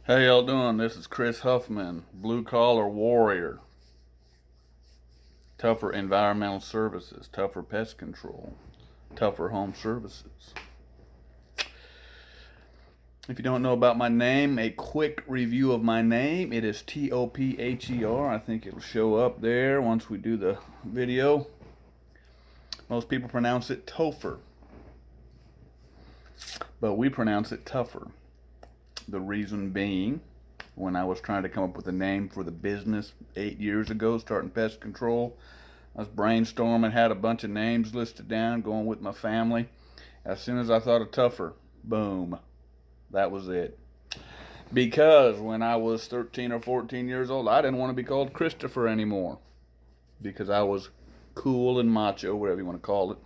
How y'all doing? This is Chris Huffman, Blue Collar Warrior, Tougher Environmental Services, Tougher Pest Control, Tougher Home Services. If you don't know about my name, a quick review of my name. It is Topher. I think it'll show up there once we do the video. Most people pronounce it Topher, but we pronounce it Tougher. The reason being, when I was trying to come up with a name for the business 8 years ago, starting pest control, I was brainstorming, had a bunch of names listed down, going with my family. As soon as I thought of Tougher, boom, that was it. Because when I was 13 or 14 years old, I didn't want to be called Christopher anymore. Because I was cool and macho, whatever you want to call it.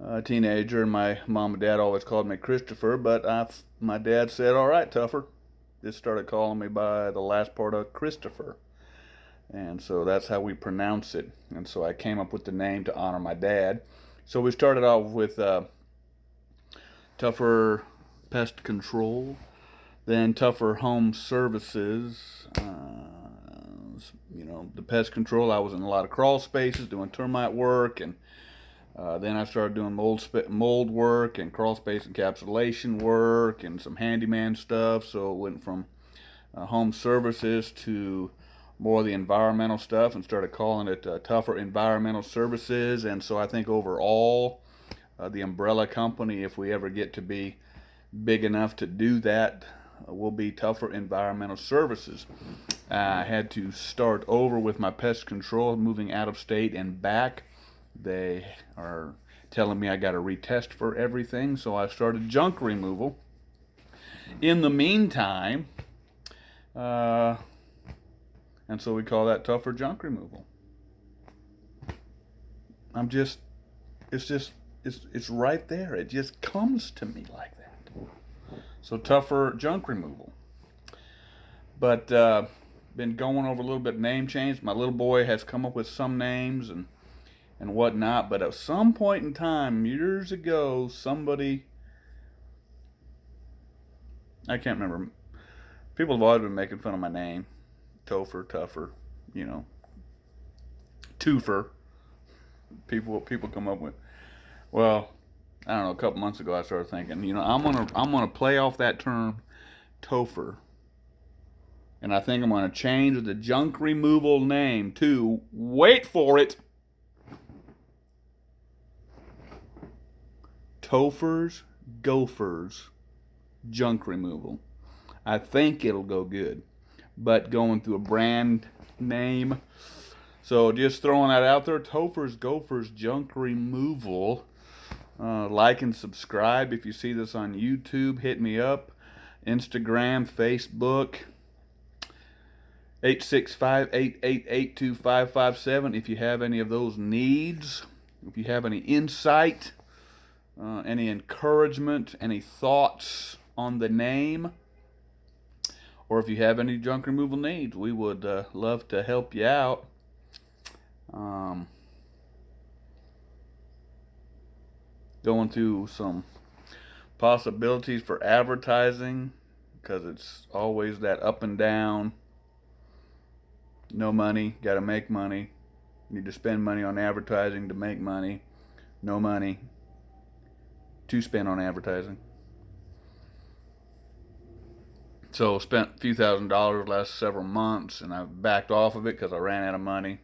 A teenager, and my mom and dad always called me Christopher, but my dad said, all right, Tougher. Just started calling me by the last part of Christopher. And so that's how we pronounce it. And so I came up with the name to honor my dad. So we started off with Tougher Pest Control, then Tougher Home Services. The pest control, I was in a lot of crawl spaces doing termite work, and then I started doing mold work and crawl space encapsulation work and some handyman stuff. So it went from home services to more of the environmental stuff and started calling it Tougher Environmental Services. And so I think overall, the umbrella company, if we ever get to be big enough to do that, will be Tougher Environmental Services. I had to start over with my pest control, moving out of state and back. They are telling me I got to retest for everything, so I started junk removal. In the meantime, and so we call that Tougher Junk Removal. It's right there. It just comes to me like that. So Tougher Junk Removal. But been going over a little bit of name change. My little boy has come up with some names and whatnot, but at some point in time, years ago, somebody, I can't remember, people have always been making fun of my name. Topher, Tougher, you know, Twofer. People come up with, well, I don't know, a couple months ago I started thinking, I'm gonna play off that term Topher. And I think I'm gonna change the junk removal name to, wait for it, Topher's Gophers Junk Removal. I think it'll go good. But going through a brand name. So just throwing that out there. Topher's Gophers Junk Removal. Like and subscribe if you see this on YouTube. Hit me up. Instagram, Facebook. 865-888-2557 if you have any of those needs. If you have any insight, any encouragement, any thoughts on the name, or if you have any junk removal needs, we would love to help you out. Going through some possibilities for advertising, because it's always that up and down. No money, got to make money. Need to spend money on advertising to make money. No money to spend on advertising. So spent a few $1,000s last several months, and I backed off of it because I ran out of money.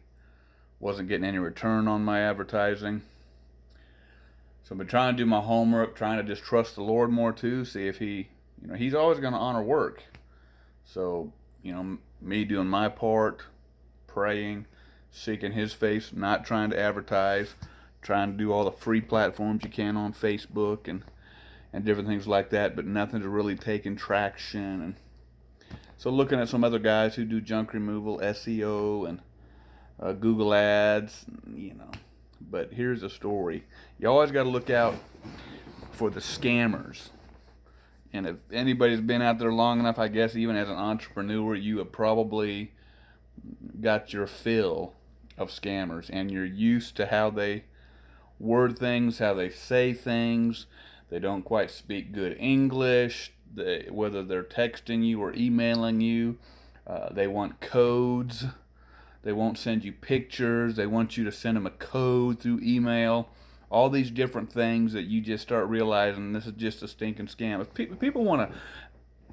Wasn't getting any return on my advertising. So I've been trying to do my homework, trying to just trust the Lord more too, see if He's always going to honor work. So, me doing my part, praying, seeking His face, not trying to advertise, trying to do all the free platforms you can on Facebook and different things like that, but nothing's really taking traction. And so looking at some other guys who do junk removal, SEO, and Google ads, But here's the story. You always got to look out for the scammers. And if anybody's been out there long enough, I guess even as an entrepreneur, you have probably got your fill of scammers, and you're used to how they word things, how they say things. They don't quite speak good English. whether they're texting you or emailing you. They want codes. They won't send you pictures. They want you to send them a code through email. All these different things that you just start realizing this is just a stinking scam. If people want to,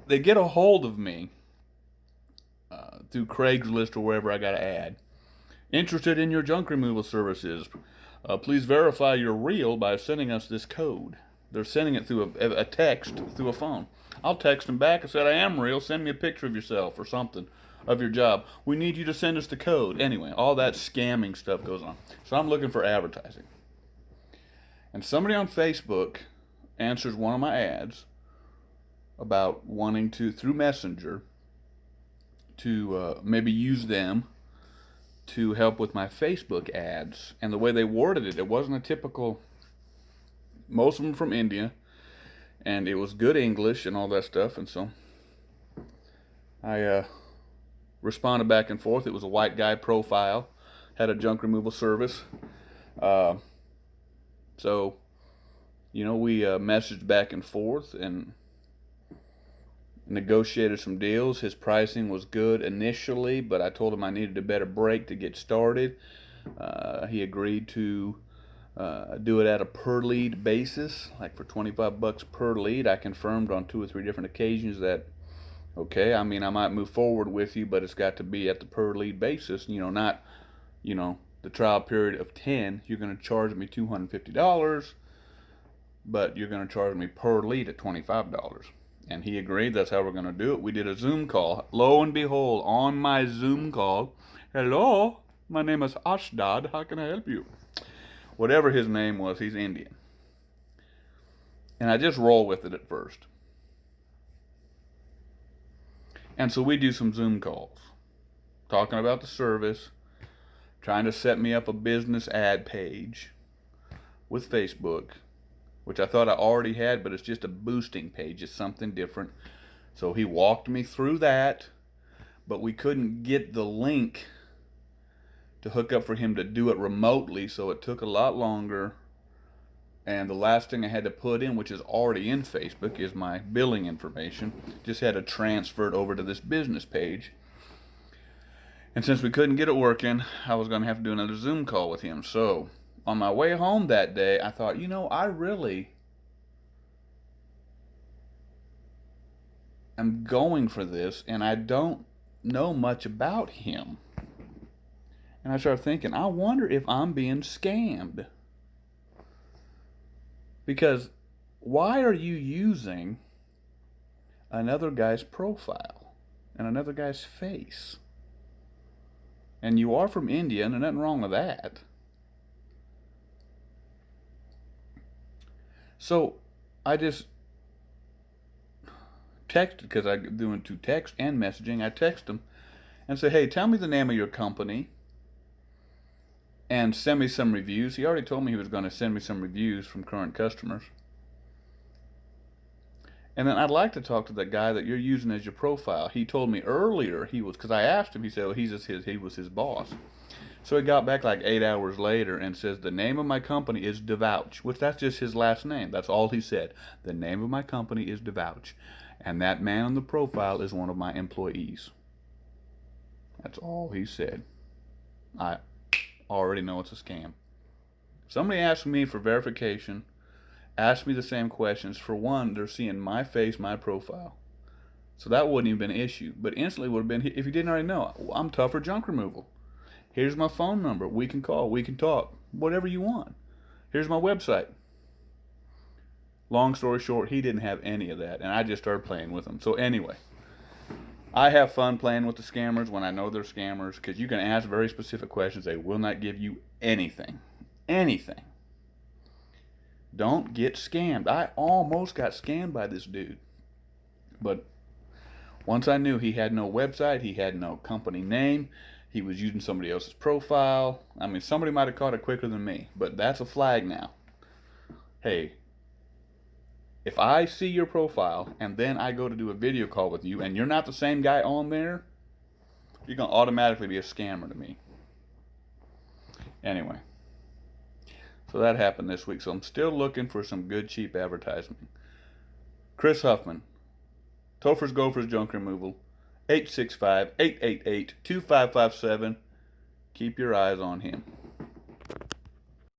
they get a hold of me through Craigslist or wherever I got to add. Interested in your junk removal services? Please verify you're real by sending us this code. They're sending it through a text through a phone. I'll text them back and said, I am real. Send me a picture of yourself or something of your job. We need you to send us the code. Anyway, all that scamming stuff goes on. So I'm looking for advertising. And somebody on Facebook answers one of my ads about wanting to, through Messenger, to maybe use them to help with my Facebook ads. And the way they worded it, it wasn't a typical, most of them from India, and it was good English and all that stuff. And so I responded back and forth. It was a white guy profile, had a junk removal service. So, we messaged back and forth and negotiated some deals. His pricing was good initially, but I told him I needed a better break to get started. He agreed to do it at a per lead basis, like for $25 per lead. I confirmed on 2 or 3 different occasions that, okay, I might move forward with you, but it's got to be at the per lead basis, not, the trial period of 10. You're going to charge me $250, but you're going to charge me per lead at $25. And he agreed. That's how we're going to do it. We did a Zoom call. Lo and behold, on my Zoom call, hello, my name is Ashdod. How can I help you? Whatever his name was, he's Indian. And I just roll with it at first. And so we do some Zoom calls, talking about the service, trying to set me up a business ad page with Facebook, which I thought I already had, but it's just a boosting page. It's something different. So he walked me through that, but we couldn't get the link to hook up for him to do it remotely, so it took a lot longer. And the last thing I had to put in, which is already in Facebook, is my billing information. Just had to transfer it over to this business page. And since we couldn't get it working, I was going to have to do another Zoom call with him. So on my way home that day, I thought, I really am going for this, and I don't know much about him. And I started thinking, I wonder if I'm being scammed. Because why are you using another guy's profile and another guy's face? And you are from India, and there's nothing wrong with that. So I just texted, because I'm doing 2 text and messaging. I text him and say, hey, tell me the name of your company and send me some reviews. He already told me he was going to send me some reviews from current customers. And then I'd like to talk to the guy that you're using as your profile. He told me earlier because I asked him, he said, well, he was his boss. So he got back like 8 hours later and says, the name of my company is DeVouch, which that's just his last name. That's all he said. The name of my company is DeVouch. And that man on the profile is one of my employees. That's all he said. I already know it's a scam. Somebody asked me for verification, asked me the same questions. For one, they're seeing my face, my profile. So that wouldn't even been an issue. But instantly would have been, if you didn't already know, I'm tougher junk removal. Here's my phone number. We can call. We can talk. Whatever you want. Here's my website. Long story short, he didn't have any of that. And I just started playing with him. So anyway, I have fun playing with the scammers when I know they're scammers. Because you can ask very specific questions. They will not give you anything. Anything. Don't get scammed. I almost got scammed by this dude. But once I knew he had no website, he had no company name, he was using somebody else's profile. Somebody might have caught it quicker than me, but that's a flag now. Hey, if I see your profile and then I go to do a video call with you and you're not the same guy on there, you're going to automatically be a scammer to me. Anyway, so that happened this week. So I'm still looking for some good, cheap advertisement. Chris Huffman, Topher's Gophers Junk Removal, 865-888-2557. Keep your eyes on him.